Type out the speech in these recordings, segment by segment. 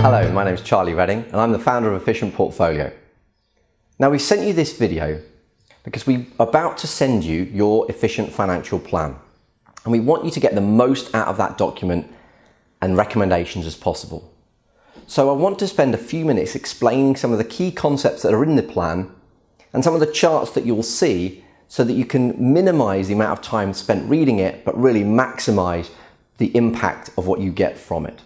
Hello, my name is Charlie Redding and I'm the founder of Efficient Portfolio. Now we sent you this video because we're about to send you your Efficient Financial Plan and we want you to get the most out of that document and recommendations as possible. So I want to spend a few minutes explaining some of the key concepts that are in the plan and some of the charts that you'll see so that you can minimize the amount of time spent reading it but really maximize the impact of what you get from it.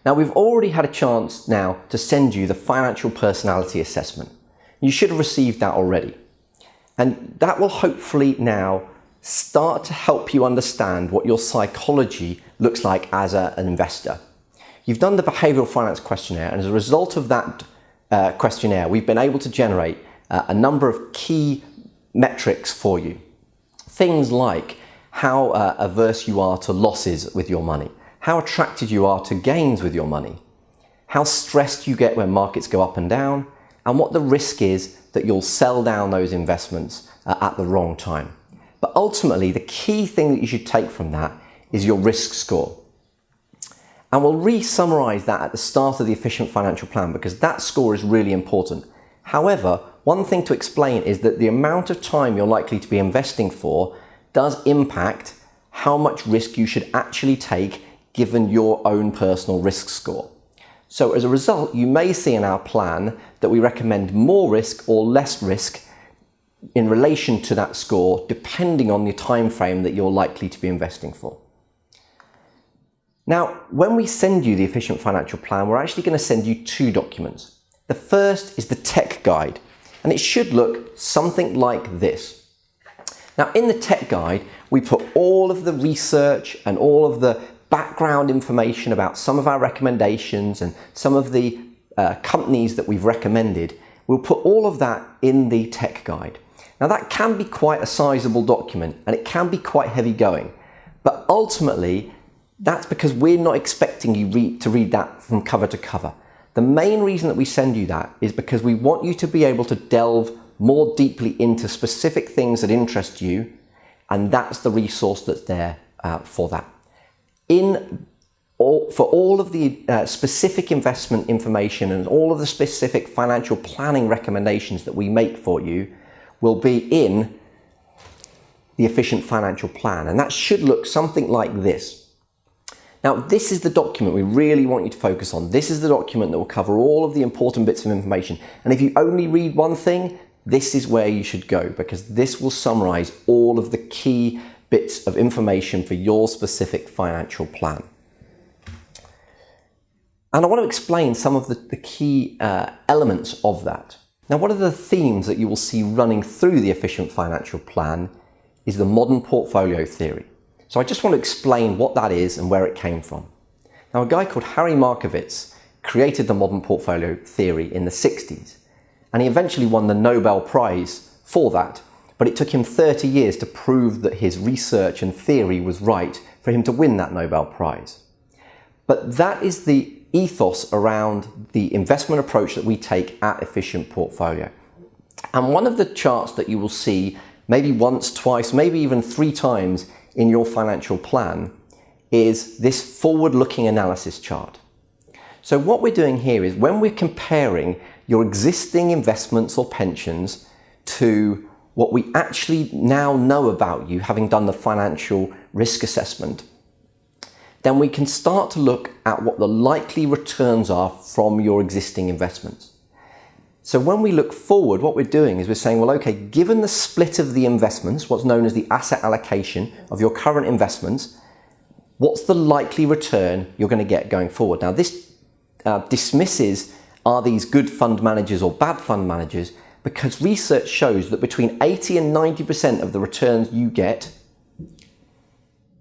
Now we've already had a chance now to send you the financial personality assessment. You should have received that already. And that will hopefully now start to help you understand what your psychology looks like as an investor. You've done the behavioral finance questionnaire, and as a result of that questionnaire, we've been able to generate a number of key metrics for you. Things like how averse you are to losses with your money, how attracted you are to gains with your money, how stressed you get when markets go up and down, and what the risk is that you'll sell down those investments at the wrong time. But ultimately, the key thing that you should take from that is your risk score. And we'll re-summarize that at the start of the Efficient Financial Plan because that score is really important. However, one thing to explain is that the amount of time you're likely to be investing for does impact how much risk you should actually take given your own personal risk score. So as a result, you may see in our plan that we recommend more risk or less risk in relation to that score, depending on the time frame that you're likely to be investing for. Now, when we send you the Efficient Financial Plan, we're actually going to send you two documents. The first is the tech guide, and it should look something like this. Now, in the tech guide, we put all of the research and all of the background information about some of our recommendations and some of the companies that we've recommended. We'll put all of that in the tech guide. Now that can be quite a sizable document and it can be quite heavy going, but ultimately that's because we're not expecting you to read that from cover to cover. The main reason that we send you that is because we want you to be able to delve more deeply into specific things that interest you, and that's the resource that's there for that. For all of the specific investment information and all of the specific financial planning recommendations that we make for you will be in the Efficient Financial Plan, and that should look something like this. Now, this is the document we really want you to focus on. This is the document that will cover all of the important bits of information, and if you only read one thing, this is where you should go, because this will summarize all of the key bits of information for your specific financial plan. And I want to explain some of the key elements of that. Now, one of the themes that you will see running through the Efficient Financial Plan is the modern portfolio theory. So I just want to explain what that is and where it came from. Now, a guy called Harry Markowitz created the modern portfolio theory in the 60s, and he eventually won the Nobel Prize for that. But it took him 30 years to prove that his research and theory was right for him to win that Nobel Prize. But that is the ethos around the investment approach that we take at Efficient Portfolio. And one of the charts that you will see maybe once, twice, maybe even 3 times in your financial plan is this forward-looking analysis chart. So what we're doing here is when we're comparing your existing investments or pensions to what we actually now know about you, having done the financial risk assessment, then we can start to look at what the likely returns are from your existing investments. So when we look forward, what we're doing is we're saying, well, okay, given the split of the investments, what's known as the asset allocation of your current investments, what's the likely return you're going to get going forward? Now, this dismisses, are these good fund managers or bad fund managers? Because research shows that between 80 and 90% of the returns you get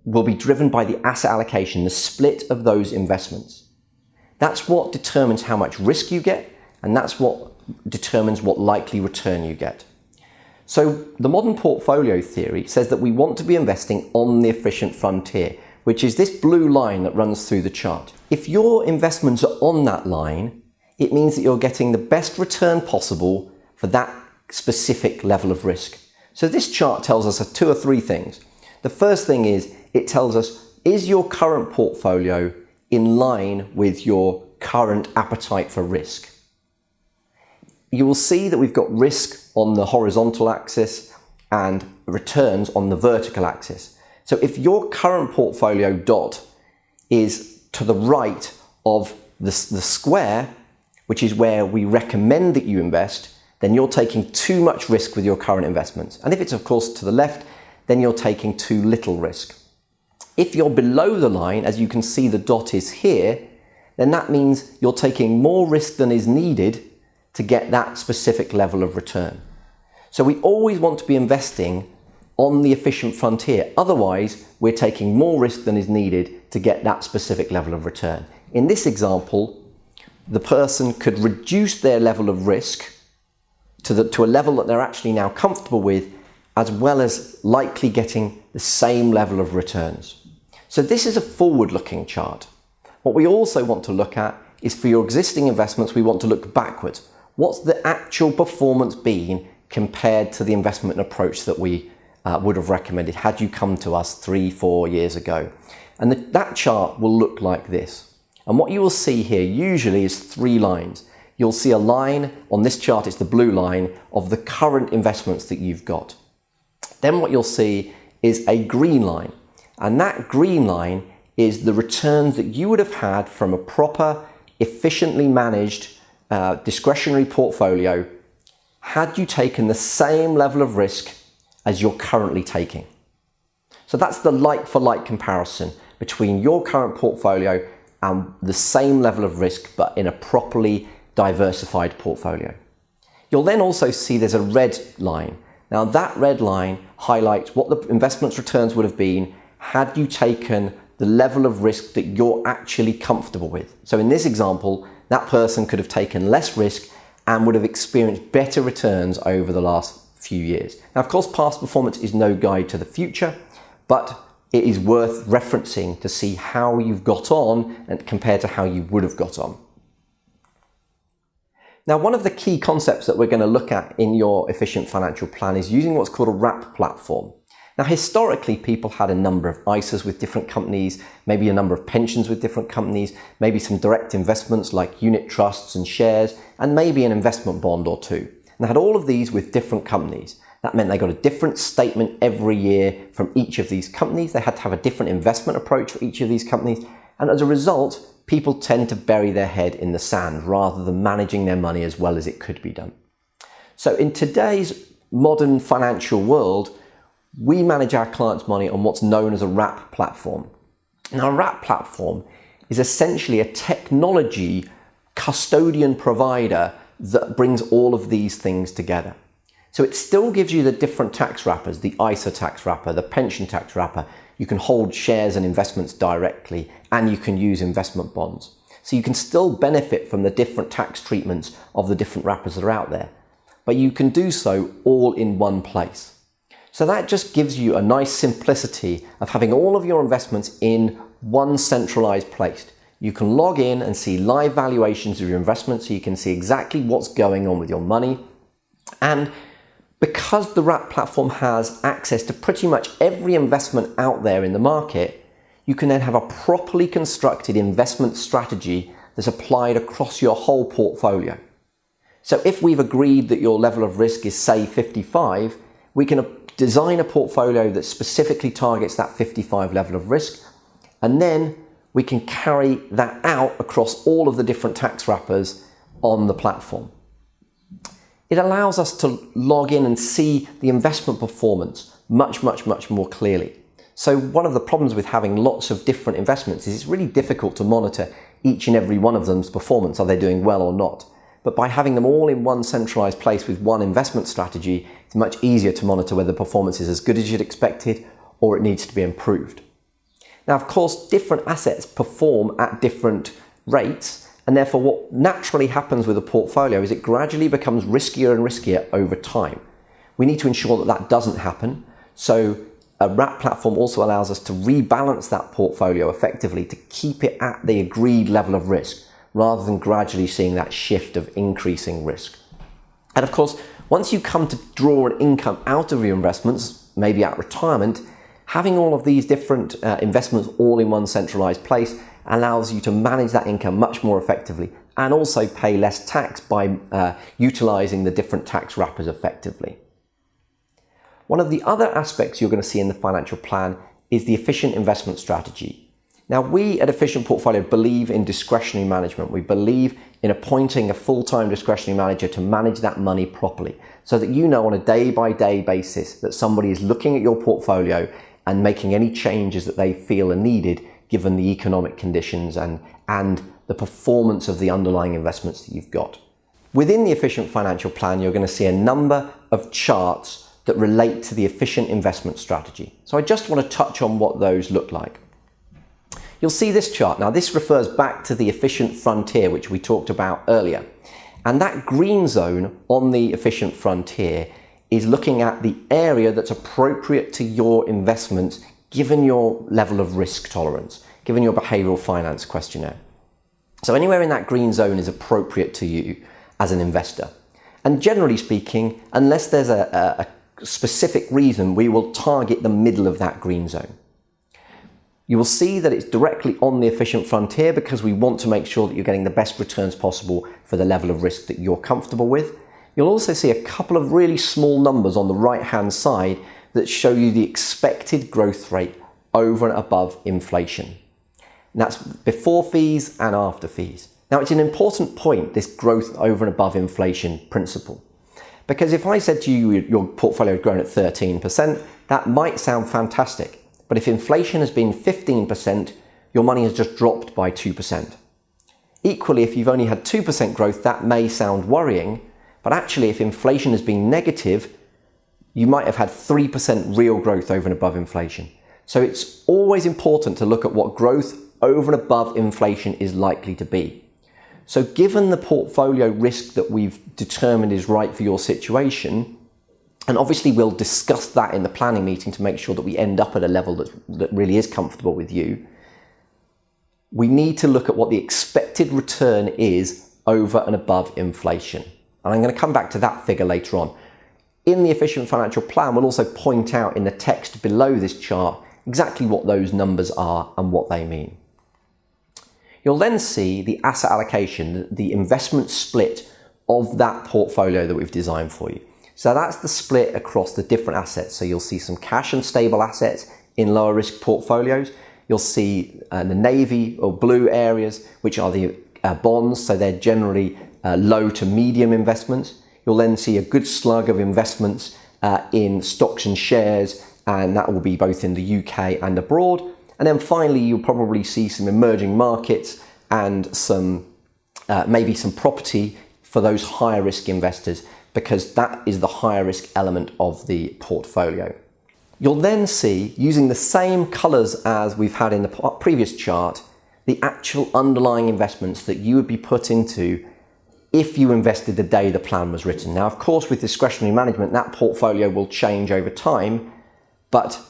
will be driven by the asset allocation, the split of those investments. That's what determines how much risk you get, and that's what determines what likely return you get. So the modern portfolio theory says that we want to be investing on the efficient frontier, which is this blue line that runs through the chart. If your investments are on that line, it means that you're getting the best return possible for that specific level of risk. So this chart tells us 2 or 3 things. The first thing is it tells us, is your current portfolio in line with your current appetite for risk. You will see that we've got risk on the horizontal axis and returns on the vertical axis. So if your current portfolio dot is to the right of the square, which is where we recommend that you invest, then you're taking too much risk with your current investments. And if it's of course to the left, then you're taking too little risk. If you're below the line, as you can see the dot is here, then that means you're taking more risk than is needed to get that specific level of return. So we always want to be investing on the efficient frontier. Otherwise, we're taking more risk than is needed to get that specific level of return. In this example, the person could reduce their level of risk to a level that they're actually now comfortable with, as well as likely getting the same level of returns. So this is a forward-looking chart. What we also want to look at is, for your existing investments, we want to look backwards. What's the actual performance been compared to the investment approach that we would have recommended had you come to us 3-4 years ago? And that chart will look like this. And what you will see here usually is 3 lines. You'll see a line on this chart, it's the blue line, of the current investments that you've got. Then what you'll see is a green line. And that green line is the returns that you would have had from a proper, efficiently managed discretionary portfolio had you taken the same level of risk as you're currently taking. So that's the like-for-like comparison between your current portfolio and the same level of risk, but in a properly diversified portfolio. You'll then also see there's a red line. Now that red line highlights what the investment's returns would have been had you taken the level of risk that you're actually comfortable with. So in this example, that person could have taken less risk and would have experienced better returns over the last few years. Now, of course, past performance is no guide to the future, but it is worth referencing to see how you've got on and compared to how you would have got on. Now, one of the key concepts that we're going to look at in your efficient financial plan is using what's called a wrap platform. Now, historically, people had a number of ISAs with different companies, maybe a number of pensions with different companies, maybe some direct investments like unit trusts and shares, and maybe an investment bond or two. And they had all of these with different companies. That meant they got a different statement every year from each of these companies. They had to have a different investment approach for each of these companies. And as a result, people tend to bury their head in the sand rather than managing their money as well as it could be done. So in today's modern financial world, we manage our clients' money on what's known as a wrap platform. Now, a wrap platform is essentially a technology custodian provider that brings all of these things together. So it still gives you the different tax wrappers, the ISA tax wrapper, the pension tax wrapper. You can hold shares and investments directly, and you can use investment bonds. So you can still benefit from the different tax treatments of the different wrappers that are out there, but you can do so all in one place. So that just gives you a nice simplicity of having all of your investments in one centralized place. You can log in and see live valuations of your investments, so you can see exactly what's going on with your money. And because the wrap platform has access to pretty much every investment out there in the market, you can then have a properly constructed investment strategy that's applied across your whole portfolio. So if we've agreed that your level of risk is, say, 55, we can design a portfolio that specifically targets that 55 level of risk, and then we can carry that out across all of the different tax wrappers on the platform. It allows us to log in and see the investment performance much more clearly. So one of the problems with having lots of different investments is it's really difficult to monitor each and every one of them's performance. Are they doing well or not? But by having them all in one centralized place with one investment strategy, it's much easier to monitor whether performance is as good as you'd expected or it needs to be improved. Now, of course, different assets perform at different rates, and therefore what naturally happens with a portfolio is it gradually becomes riskier and riskier over time. We need to ensure that that doesn't happen. So a wrap platform also allows us to rebalance that portfolio effectively to keep it at the agreed level of risk, rather than gradually seeing that shift of increasing risk. And of course, once you come to draw an income out of your investments, maybe at retirement, having all of these different investments all in one centralized place allows you to manage that income much more effectively and also pay less tax by utilising the different tax wrappers effectively. One of the other aspects you're going to see in the financial plan is the efficient investment strategy. Now, we at Efficient Portfolio believe in discretionary management. We believe in appointing a full-time discretionary manager to manage that money properly so that you know on a day-by-day basis that somebody is looking at your portfolio and making any changes that they feel are needed given the economic conditions and the performance of the underlying investments that you've got. Within the Efficient Financial Plan, you're going to see a number of charts that relate to the efficient investment strategy. So I just want to touch on what those look like. You'll see this chart. Now, this refers back to the efficient frontier, which we talked about earlier. And that green zone on the efficient frontier is looking at the area that's appropriate to your investments, given your level of risk tolerance, given your behavioral finance questionnaire. So anywhere in that green zone is appropriate to you as an investor. And generally speaking, unless there's a specific reason, we will target the middle of that green zone. You will see that it's directly on the efficient frontier because we want to make sure that you're getting the best returns possible for the level of risk that you're comfortable with. You'll also see a couple of really small numbers on the right-hand side that show you the expected growth rate over and above inflation. And that's before fees and after fees. Now, it's an important point, this growth over and above inflation principle. Because if I said to you your portfolio had grown at 13%, that might sound fantastic. But if inflation has been 15%, your money has just dropped by 2%. Equally, if you've only had 2% growth, that may sound worrying, but actually if inflation has been negative, you might have had 3% real growth over and above inflation. So it's always important to look at what growth over and above inflation is likely to be. So given the portfolio risk that we've determined is right for your situation, and obviously we'll discuss that in the planning meeting to make sure that we end up at a level that really is comfortable with you, we need to look at what the expected return is over and above inflation. And I'm going to come back to that figure later on. In the Efficient Financial Plan, we'll also point out in the text below this chart exactly what those numbers are and what they mean. You'll then see the asset allocation, the investment split of that portfolio that we've designed for you. So that's the split across the different assets. So you'll see some cash and stable assets in lower risk portfolios. You'll see the navy or blue areas, which are the bonds. So they're generally low to medium investments. You'll then see a good slug of investments in stocks and shares, and that will be both in the UK and abroad. And then finally, you'll probably see some emerging markets and some maybe some property for those higher risk investors, because that is the higher risk element of the portfolio. You'll then see, using the same colours as we've had in the previous chart, the actual underlying investments that you would be put into if you invested the day the plan was written. Now, of course, with discretionary management, that portfolio will change over time, but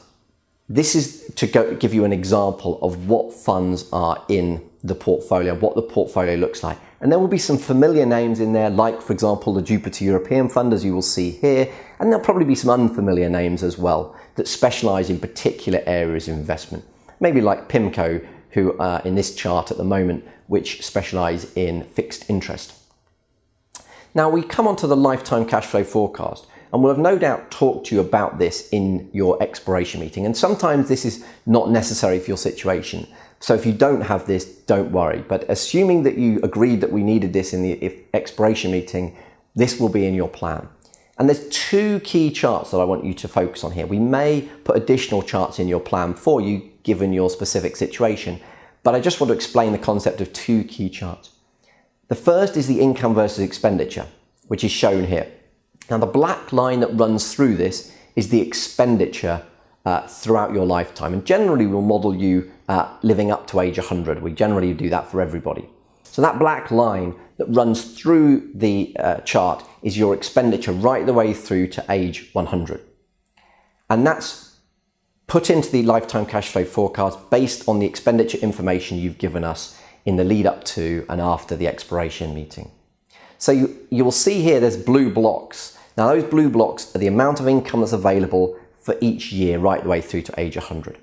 this is to give you an example of what funds are in the portfolio, what the portfolio looks like. And there will be some familiar names in there, like, for example, the Jupiter European Fund, as you will see here. And there'll probably be some unfamiliar names as well that specialise in particular areas of investment. Maybe like PIMCO, who are in this chart at the moment, which specialise in fixed interest. Now we come on to the lifetime cash flow forecast, and we'll have no doubt talked to you about this in your exploration meeting. And sometimes this is not necessary for your situation. So if you don't have this, don't worry. But assuming that you agreed that we needed this in the exploration meeting, this will be in your plan. And there's two key charts that I want you to focus on here. We may put additional charts in your plan for you, given your specific situation, but I just want to explain the concept of two key charts. The first is the income versus expenditure, which is shown here. Now, the black line that runs through this is the expenditure throughout your lifetime. And generally, we'll model you living up to age 100. We generally do that for everybody. So that black line that runs through the chart is your expenditure right the way through to age 100. And that's put into the lifetime cash flow forecast based on the expenditure information you've given us in the lead up to and after the exploration meeting. So you will see here there's blue blocks. Now those blue blocks are the amount of income that's available for each year right the way through to age 100.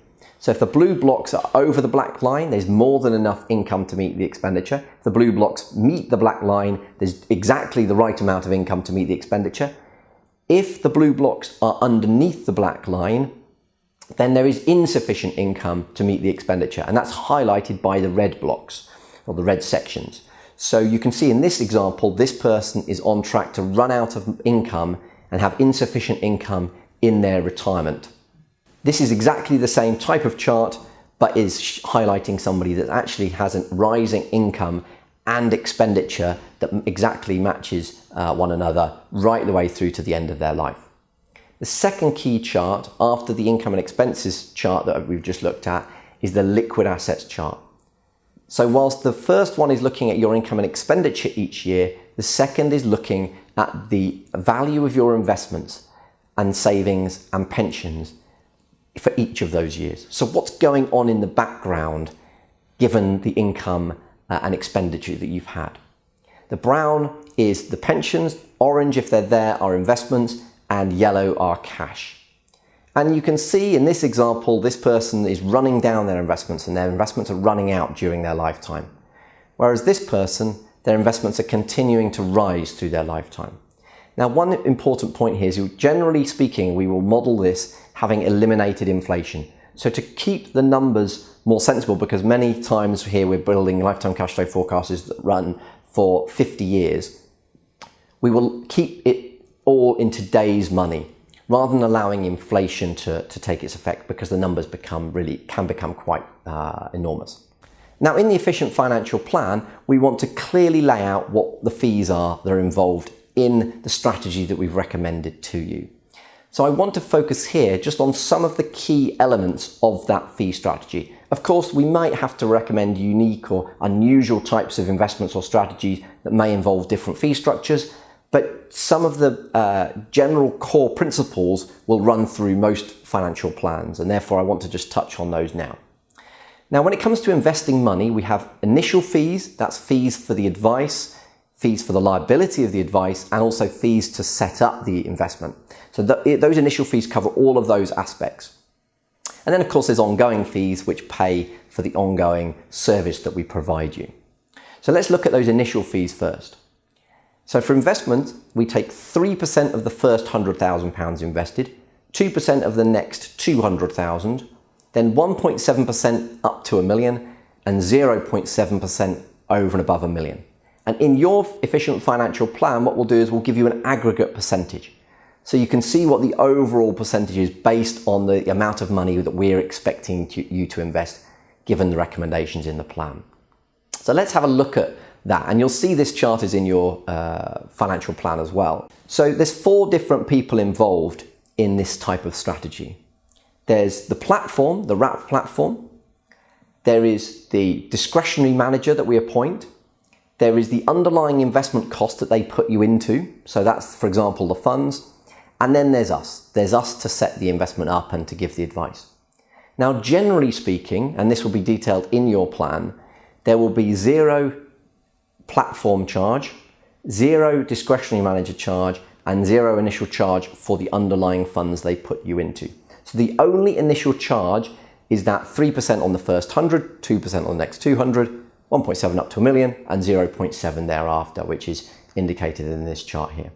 So if the blue blocks are over the black line, there's more than enough income to meet the expenditure. If the blue blocks meet the black line, there's exactly the right amount of income to meet the expenditure. If the blue blocks are underneath the black line, then there is insufficient income to meet the expenditure, and that's highlighted by the red blocks or the red sections. So you can see in this example, this person is on track to run out of income and have insufficient income in their retirement. This is exactly the same type of chart, but is highlighting somebody that actually has a rising income and expenditure that exactly matches one another right the way through to the end of their life. The second key chart after the income and expenses chart that we've just looked at is the liquid assets chart. So whilst the first one is looking at your income and expenditure each year, the second is looking at the value of your investments and savings and pensions for each of those years. So what's going on in the background given the income and expenditure that you've had? The brown is the pensions, orange if they're there are investments, and yellow are cash. And you can see in this example, this person is running down their investments and their investments are running out during their lifetime. Whereas this person, their investments are continuing to rise through their lifetime. Now, one important point here is, generally speaking, we will model this having eliminated inflation. So to keep the numbers more sensible, because many times here we're building lifetime cash flow forecasts that run for 50 years, we will keep it all in today's money rather than allowing inflation to take its effect, because the numbers can become quite enormous. Now, in the efficient financial plan, we want to clearly lay out what the fees are that are involved in the strategy that we've recommended to you. So I want to focus here just on some of the key elements of that fee strategy. Of course, we might have to recommend unique or unusual types of investments or strategies that may involve different fee structures, but some of the general core principles will run through most financial plans, and therefore I want to just touch on those now. Now, when it comes to investing money, we have initial fees, that's fees for the advice, fees for the liability of the advice, and also fees to set up the investment. So those initial fees cover all of those aspects. And then of course there's ongoing fees which pay for the ongoing service that we provide you. So let's look at those initial fees first. So for investment, we take 3% of the first £100,000 invested, 2% of the next 200,000, then 1.7% up to £1 million, and 0.7% over and above £1 million. And in your efficient financial plan, what we'll do is we'll give you an aggregate percentage. So you can see what the overall percentage is based on the amount of money that we're expecting you to invest, given the recommendations in the plan. So let's have a look at that. And you'll see this chart is in your financial plan as well. So there's 4 different people involved in this type of strategy. There's the platform, the wrap platform. There is the discretionary manager that we appoint. There is the underlying investment cost that they put you into. So that's, for example, the funds. And then there's us. There's us to set the investment up and to give the advice. Now, generally speaking, and this will be detailed in your plan, there will be 0 platform charge, 0 discretionary manager charge, and 0 initial charge for the underlying funds they put you into. So the only initial charge is that 3% on the first 100, 2% on the next 200, 1.7 up to £1 million, and 0.7 thereafter, which is indicated in this chart here.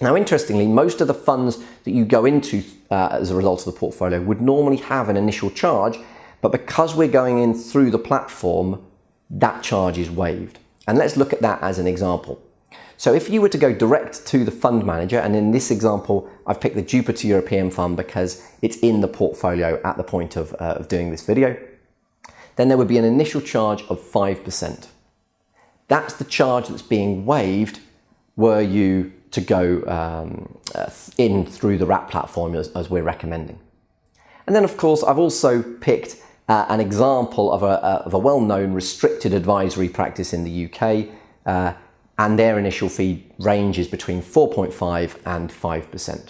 Now, interestingly, most of the funds that you go into as a result of the portfolio would normally have an initial charge, but because we're going in through the platform, that charge is waived. And let's look at that as an example. So if you were to go direct to the fund manager, and in this example, I've picked the Jupiter European Fund because it's in the portfolio at the point of doing this video, then there would be an initial charge of 5%. That's the charge that's being waived were you to go in through the wrap platform as we're recommending. And then of course I've also picked an example of a well-known restricted advisory practice in the UK, and their initial fee ranges between 4.5 and 5%.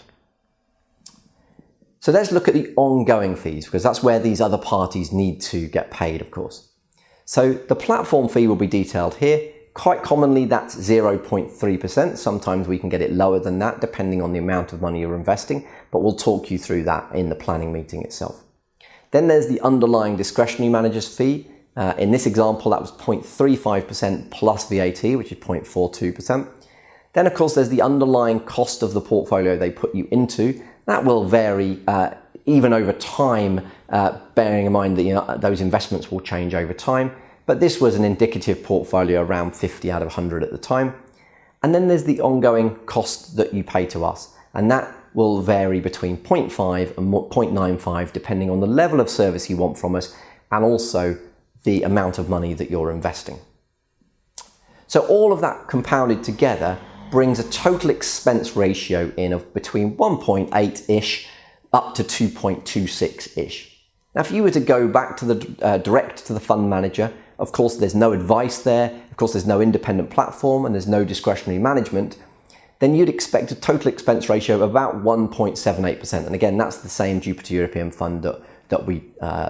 So let's look at the ongoing fees, because that's where these other parties need to get paid, of course. So the platform fee will be detailed here. Quite commonly that's 0.3%. Sometimes we can get it lower than that depending on the amount of money you're investing, but we'll talk you through that in the planning meeting itself. Then there's the underlying discretionary manager's fee. In this example, that was 0.35% plus VAT, which is 0.42%. Then, of course, there's the underlying cost of the portfolio they put you into. That will vary even over time, bearing in mind that those investments will change over time. But this was an indicative portfolio around 50 out of 100 at the time. And then there's the ongoing cost that you pay to us. And that will vary between 0.5 and 0.95 depending on the level of service you want from us and also the amount of money that you're investing. So all of that compounded together brings a total expense ratio in of between 1.8-ish up to 2.26-ish. Now, if you were to go back to the direct to the fund manager, of course, there's no advice there. Of course, there's no independent platform and there's no discretionary management. Then you'd expect a total expense ratio of about 1.78%. And again, that's the same Jupiter European Fund that we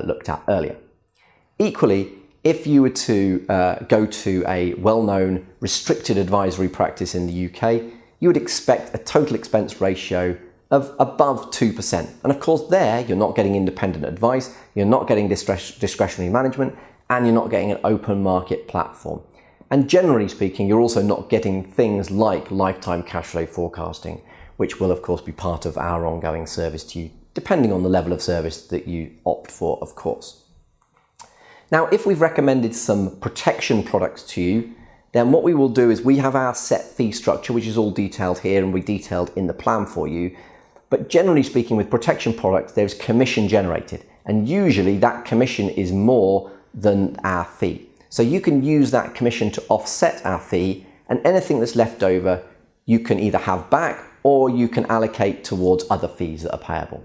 looked at earlier. Equally, if you were to go to a well-known restricted advisory practice in the UK, you would expect a total expense ratio of above 2%. And of course there, you're not getting independent advice, you're not getting discretionary management, and you're not getting an open market platform. And generally speaking, you're also not getting things like lifetime cash flow forecasting, which will of course be part of our ongoing service to you, depending on the level of service that you opt for, of course. Now, if we've recommended some protection products to you, then what we will do is we have our set fee structure, which is all detailed here and we detailed in the plan for you. But generally speaking, with protection products, there's commission generated. And usually that commission is more than our fee. So you can use that commission to offset our fee, and anything that's left over, you can either have back or you can allocate towards other fees that are payable.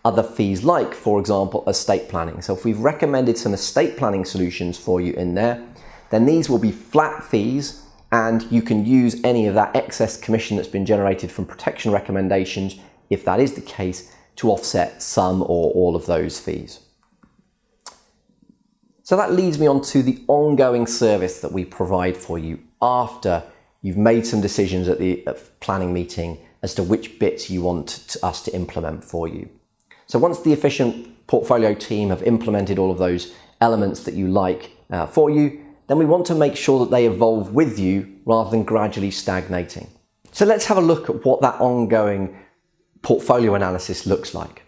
Other fees like, for example, estate planning. So if we've recommended some estate planning solutions for you in there, then these will be flat fees and you can use any of that excess commission that's been generated from protection recommendations, if that is the case, to offset some or all of those fees. So that leads me on to the ongoing service that we provide for you after you've made some decisions at the planning meeting as to which bits you want us to implement for you. So once the efficient portfolio team have implemented all of those elements that you like for you, then we want to make sure that they evolve with you rather than gradually stagnating. So let's have a look at what that ongoing portfolio analysis looks like.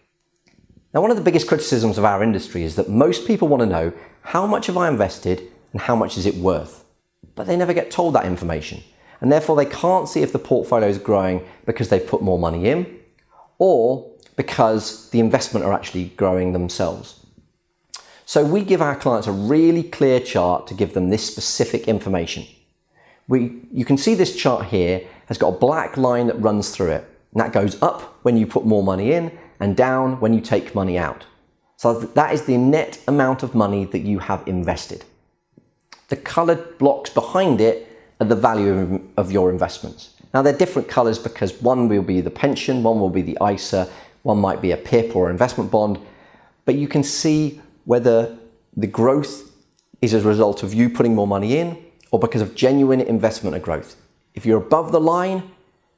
Now, one of the biggest criticisms of our industry is that most people want to know how much have I invested and how much is it worth, but they never get told that information. And therefore they can't see if the portfolio is growing because they've put more money in or because the investment are actually growing themselves. So we give our clients a really clear chart to give them this specific information. You can see this chart here has got a black line that runs through it, and that goes up when you put more money in and down when you take money out. So that is the net amount of money that you have invested. The coloured blocks behind it are the value of your investments. Now they're different colours because one will be the pension, one will be the ISA, one might be a PIP or investment bond, but you can see whether the growth is as a result of you putting more money in or because of genuine investment or growth. If you're above the line,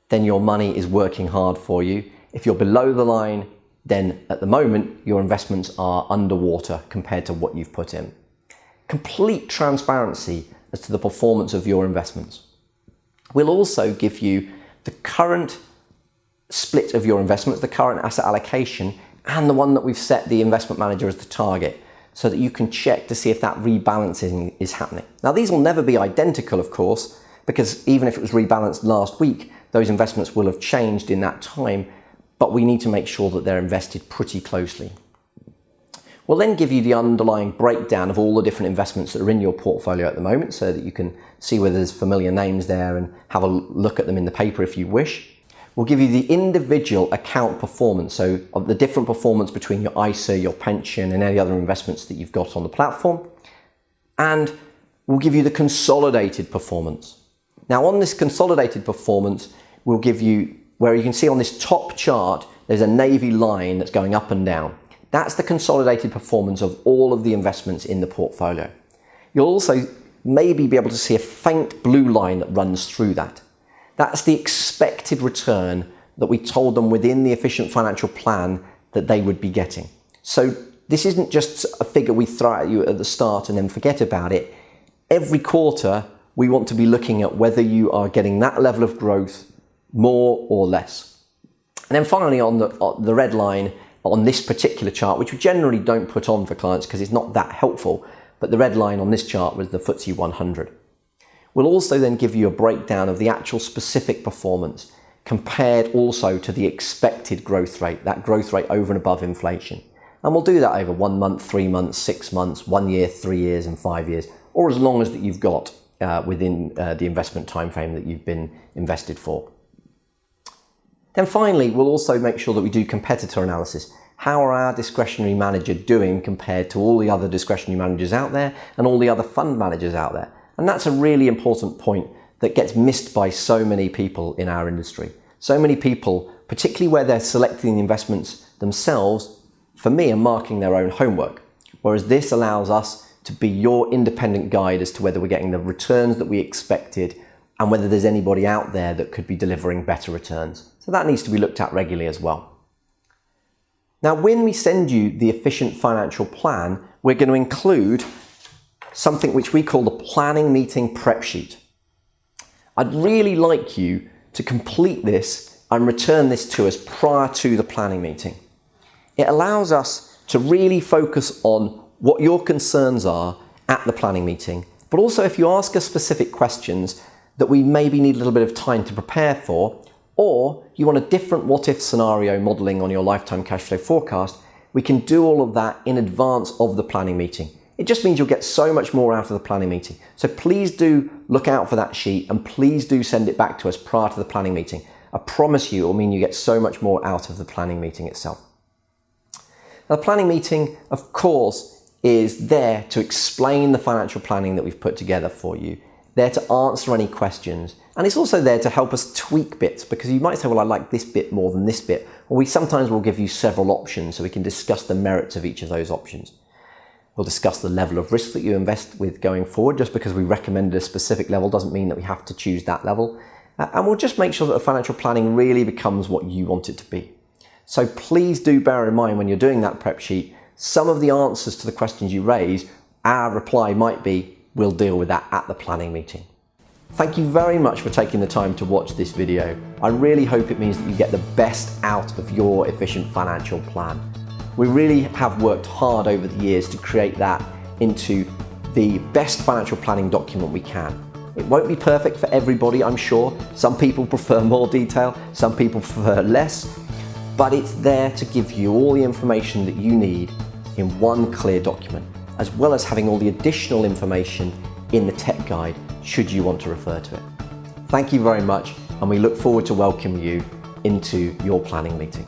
then your money is working hard for you. If you're below the line, then at the moment, your investments are underwater compared to what you've put in. Complete transparency as to the performance of your investments. We'll also give you the current split of your investments, the current asset allocation, and the one that we've set the investment manager as the target, so that you can check to see if that rebalancing is happening. Now, these will never be identical, of course, because even if it was rebalanced last week, those investments will have changed in that time, but we need to make sure that they're invested pretty closely. We'll then give you the underlying breakdown of all the different investments that are in your portfolio at the moment so that you can see whether there's familiar names there and have a look at them in the paper if you wish. We'll give you the individual account performance, so of the different performance between your ISA, your pension and any other investments that you've got on the platform. And we'll give you the consolidated performance. Now on this consolidated performance, we'll give you, where you can see on this top chart, there's a navy line that's going up and down. That's the consolidated performance of all of the investments in the portfolio. You'll also maybe be able to see a faint blue line that runs through that. That's the expected return that we told them within the efficient financial plan that they would be getting. So this isn't just a figure we throw at you at the start and then forget about it. Every quarter, we want to be looking at whether you are getting that level of growth more or less. And then finally, on the red line on this particular chart, which we generally don't put on for clients because it's not that helpful, but the red line on this chart was the FTSE 100. We'll also then give you a breakdown of the actual specific performance compared also to the expected growth rate, that growth rate over and above inflation. And we'll do that over 1 month, 3 months, 6 months, 1 year, 3 years and 5 years, or as long as that you've got within the investment time frame that you've been invested for. Then finally, we'll also make sure that we do competitor analysis. How are our discretionary manager doing compared to all the other discretionary managers out there and all the other fund managers out there? And that's a really important point that gets missed by so many people in our industry. So many people, particularly where they're selecting the investments themselves, for me, are marking their own homework. Whereas this allows us to be your independent guide as to whether we're getting the returns that we expected and whether there's anybody out there that could be delivering better returns. So that needs to be looked at regularly as well. Now, when we send you the Efficient Financial Plan, we're going to include something which we call the planning meeting prep sheet. I'd really like you to complete this and return this to us prior to the planning meeting. It allows us to really focus on what your concerns are at the planning meeting, but also if you ask us specific questions that we maybe need a little bit of time to prepare for, or you want a different what-if scenario modelling on your lifetime cash flow forecast, we can do all of that in advance of the planning meeting. It just means you'll get so much more out of the planning meeting. So please do look out for that sheet and please do send it back to us prior to the planning meeting. I promise you it will mean you get so much more out of the planning meeting itself. Now, the planning meeting, of course, is there to explain the financial planning that we've put together for you, there to answer any questions, and it's also there to help us tweak bits, because you might say, well, I like this bit more than this bit. Well, we sometimes will give you several options so we can discuss the merits of each of those options. We'll discuss the level of risk that you invest with going forward. Just because we recommended a specific level doesn't mean that we have to choose that level. And we'll just make sure that the financial planning really becomes what you want it to be. So please do bear in mind when you're doing that prep sheet, some of the answers to the questions you raise, our reply might be, we'll deal with that at the planning meeting. Thank you very much for taking the time to watch this video. I really hope it means that you get the best out of your Efficient Financial Plan. We really have worked hard over the years to create that into the best financial planning document we can. It won't be perfect for everybody, I'm sure. Some people prefer more detail, some people prefer less, but it's there to give you all the information that you need in one clear document, as well as having all the additional information in the tech guide should you want to refer to it. Thank you very much, and we look forward to welcoming you into your planning meeting.